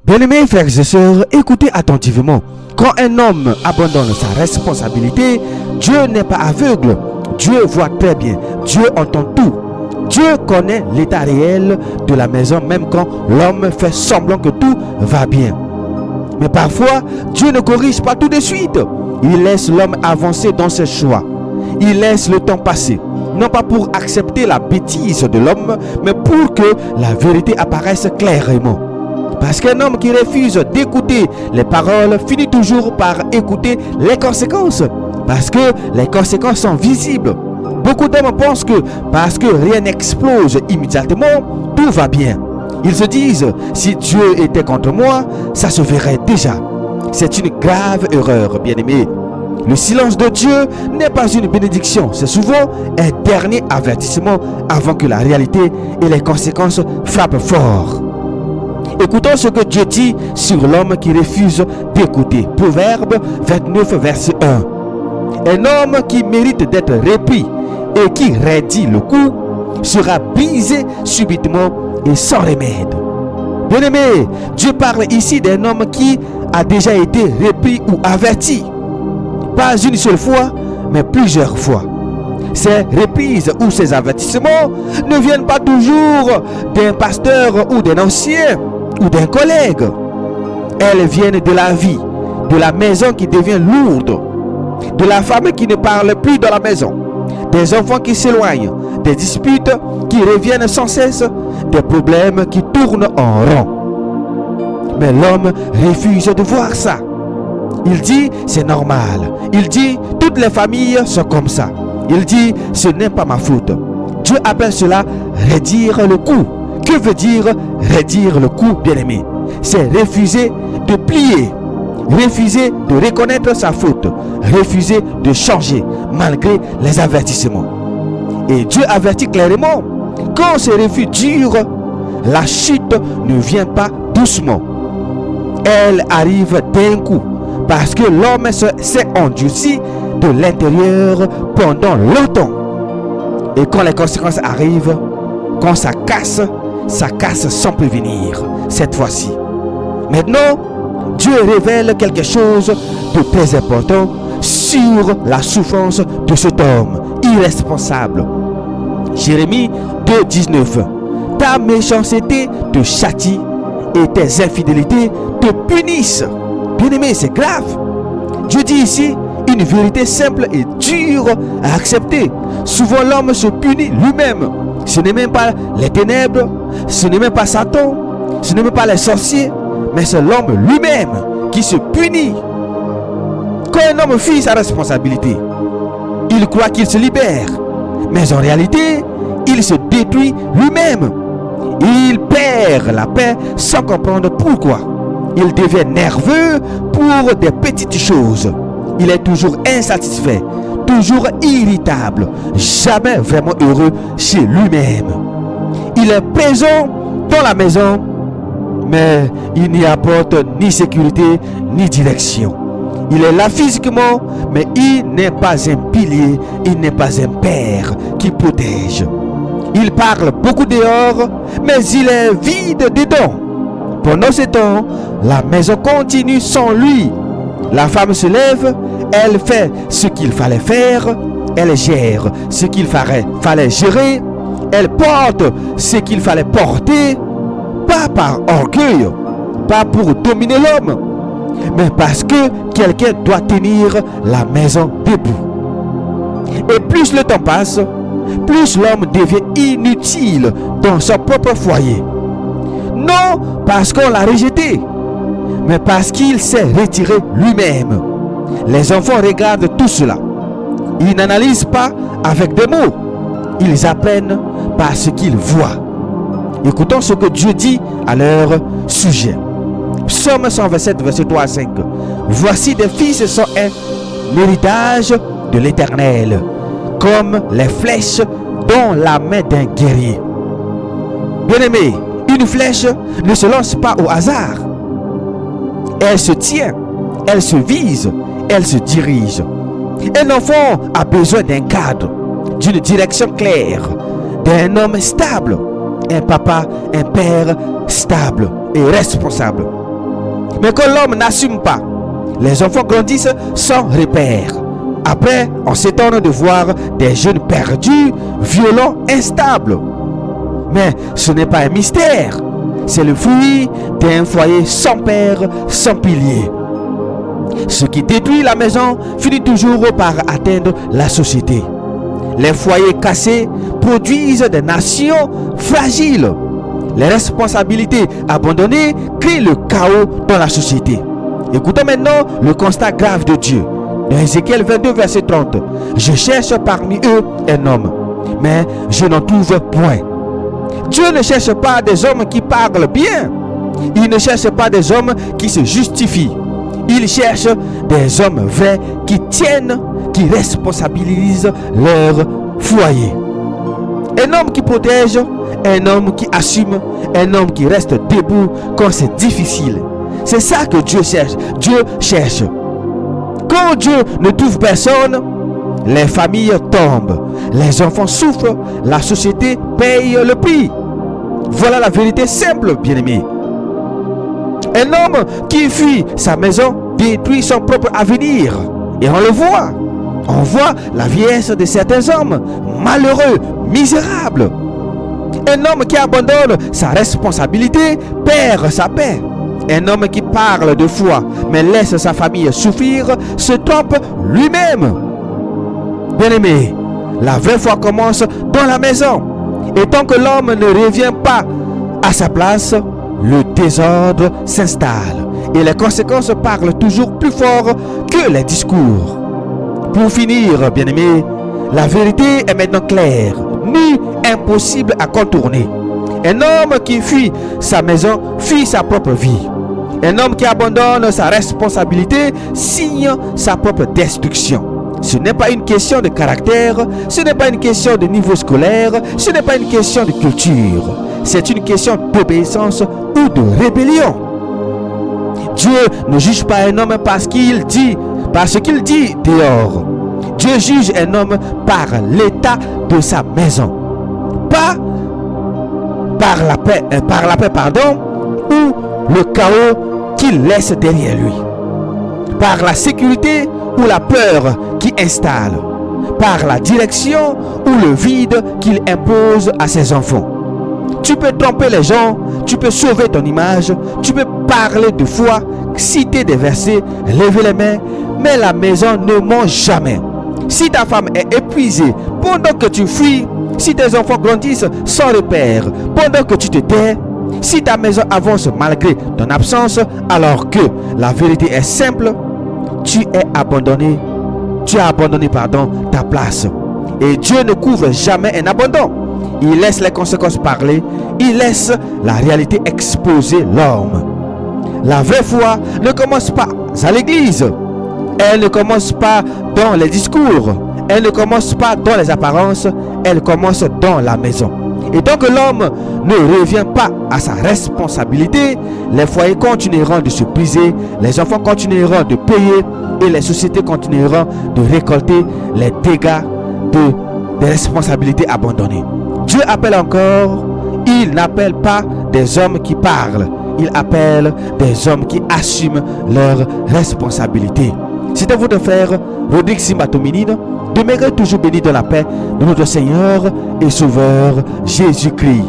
Bien-aimés frères et sœurs, écoutez attentivement. Quand un homme abandonne sa responsabilité, Dieu n'est pas aveugle. Dieu voit très bien. Dieu entend tout. Dieu connaît l'état réel de la maison, même quand l'homme fait semblant que tout va bien. Mais parfois, Dieu ne corrige pas tout de suite. Il laisse l'homme avancer dans ses choix. Il laisse le temps passer. Non pas pour accepter la bêtise de l'homme, mais pour que la vérité apparaisse clairement. Parce qu'un homme qui refuse d'écouter les paroles finit toujours par écouter les conséquences. Parce que les conséquences sont visibles. Beaucoup d'hommes pensent que parce que rien n'explose immédiatement, tout va bien. Ils se disent, si Dieu était contre moi, ça se verrait déjà. C'est une grave erreur, bien-aimé. Le silence de Dieu n'est pas une bénédiction, c'est souvent un dernier avertissement avant que la réalité et les conséquences frappent fort. Écoutons ce que Dieu dit sur l'homme qui refuse d'écouter. Proverbe 29, verset 1. Un homme qui mérite d'être repris et qui raidit le cou sera brisé subitement et sans remède. Bien-aimé, Dieu parle ici d'un homme qui a déjà été repris ou averti. Pas une seule fois, mais plusieurs fois. Ces reprises ou ces avertissements ne viennent pas toujours d'un pasteur ou d'un ancien ou d'un collègue. Elles viennent de la vie, de la maison qui devient lourde, de la femme qui ne parle plus dans la maison, des enfants qui s'éloignent, des disputes qui reviennent sans cesse, des problèmes qui tournent en rond. Mais l'homme refuse de voir ça. Il dit c'est normal. Il dit toutes les familles sont comme ça. Il dit ce n'est pas ma faute. Dieu appelle cela raidir le cou. Que veut dire raidir le cou, bien-aimé? C'est refuser de plier, refuser de reconnaître sa faute, refuser de changer malgré les avertissements. Et Dieu avertit clairement, quand ce refus dure, la chute ne vient pas doucement. Elle arrive d'un coup, parce que l'homme s'est endurci de l'intérieur pendant longtemps. Et quand les conséquences arrivent, quand ça casse sans prévenir, cette fois-ci. Maintenant, Dieu révèle quelque chose de très important sur la souffrance de cet homme irresponsable. Jérémie 2, 19. Ta méchanceté te châtie et tes infidélités te punissent. Bien-aimé, c'est grave. Dieu dit ici une vérité simple et dure à accepter. Souvent l'homme se punit lui-même. Ce n'est même pas les ténèbres, ce n'est même pas Satan, ce n'est même pas les sorciers, mais c'est l'homme lui-même qui se punit. Quand un homme fuit sa responsabilité, il croit qu'il se libère, mais en réalité, il se détruit lui-même. Il perd la paix sans comprendre pourquoi. Il devient nerveux pour des petites choses. Il est toujours insatisfait, toujours irritable, jamais vraiment heureux chez lui-même. Il est présent dans la maison, mais il n'y apporte ni sécurité ni direction. Il est là physiquement, mais il n'est pas un pilier, il n'est pas un père qui protège. Il parle beaucoup dehors, mais il est vide dedans. Pendant ce temps, la maison continue sans lui. La femme se lève, elle fait ce qu'il fallait faire, elle gère ce qu'il fallait gérer, elle porte ce qu'il fallait porter, pas par orgueil, pas pour dominer l'homme, mais parce que quelqu'un doit tenir la maison debout. Et plus le temps passe, plus l'homme devient inutile dans son propre foyer. Non parce qu'on l'a rejeté, mais parce qu'il s'est retiré lui-même. Les enfants regardent tout cela. Ils n'analysent pas avec des mots. Ils apprennent par ce qu'ils voient. Écoutons ce que Dieu dit à leur sujet. Psaume 127, verset 3 à 5. Voici des fils sont un héritage de l'Éternel, comme les flèches dans la main d'un guerrier. Bien-aimé, une flèche ne se lance pas au hasard. Elle se tient, elle se vise, elle se dirige. Un enfant a besoin d'un cadre, d'une direction claire, d'un homme stable, un papa, un père stable et responsable. Mais quand l'homme n'assume pas, les enfants grandissent sans repère. Après, on s'étonne de voir des jeunes perdus, violents, instables. Mais ce n'est pas un mystère. C'est le fruit d'un foyer sans père, sans pilier. Ce qui détruit la maison finit toujours par atteindre la société. Les foyers cassés produisent des nations fragiles. Les responsabilités abandonnées créent le chaos dans la société. Écoutons maintenant le constat grave de Dieu. Dans Ézéchiel 22, verset 30. Je cherche parmi eux un homme, mais je n'en trouve point. Dieu ne cherche pas des hommes qui parlent bien. Il ne cherche pas des hommes qui se justifient. Il cherche des hommes vrais qui tiennent, qui responsabilisent leur foyer. Un homme qui protège, un homme qui assume, un homme qui reste debout quand c'est difficile. C'est ça que Dieu cherche. Dieu cherche. Quand Dieu ne trouve personne, les familles tombent, les enfants souffrent, la société paye le prix. Voilà la vérité simple, bien-aimé. Un homme qui fuit sa maison détruit son propre avenir. Et on le voit. On voit la vieillesse de certains hommes, malheureux, misérables. Un homme qui abandonne sa responsabilité perd sa paix. Un homme qui parle de foi mais laisse sa famille souffrir se trompe lui-même. Bien-aimé, la vraie foi commence dans la maison. Et tant que l'homme ne revient pas à sa place, le désordre s'installe. Et les conséquences parlent toujours plus fort que les discours. Pour finir, bien-aimé, la vérité est maintenant claire, ni impossible à contourner. Un homme qui fuit sa maison fuit sa propre vie. Un homme qui abandonne sa responsabilité signe sa propre destruction. Ce n'est pas une question de caractère, ce n'est pas une question de niveau scolaire, ce n'est pas une question de culture. C'est une question d'obéissance ou de rébellion. Dieu ne juge pas un homme parce qu'il dit dehors. Dieu juge un homme par l'état de sa maison. Pas par la paix, ou le chaos qu'il laisse derrière lui. Par la sécurité ou la peur qu'il installe. Par la direction ou le vide qu'il impose à ses enfants. Tu peux tromper les gens, tu peux sauver ton image, tu peux parler de foi, citer des versets, lever les mains, mais la maison ne mange jamais. Si ta femme est épuisée pendant que tu fuis, si tes enfants grandissent sans repère pendant que tu te tais, si ta maison avance malgré ton absence, alors que la vérité est simple, tu as abandonné ta place. Et Dieu ne couvre jamais un abandon. Il laisse les conséquences parler, il laisse la réalité exposer l'homme. La vraie foi ne commence pas à l'église, elle ne commence pas dans les discours, elle ne commence pas dans les apparences, elle commence dans la maison. Et tant que l'homme ne revient pas à sa responsabilité, les foyers continueront de se briser, les enfants continueront de payer et les sociétés continueront de récolter les dégâts des responsabilités abandonnées. Dieu appelle encore, il n'appelle pas des hommes qui parlent, il appelle des hommes qui assument leurs responsabilités. C'était votre frère Rodrigue Simba-Tominine. Demeurez toujours bénis dans la paix de notre Seigneur et Sauveur Jésus-Christ.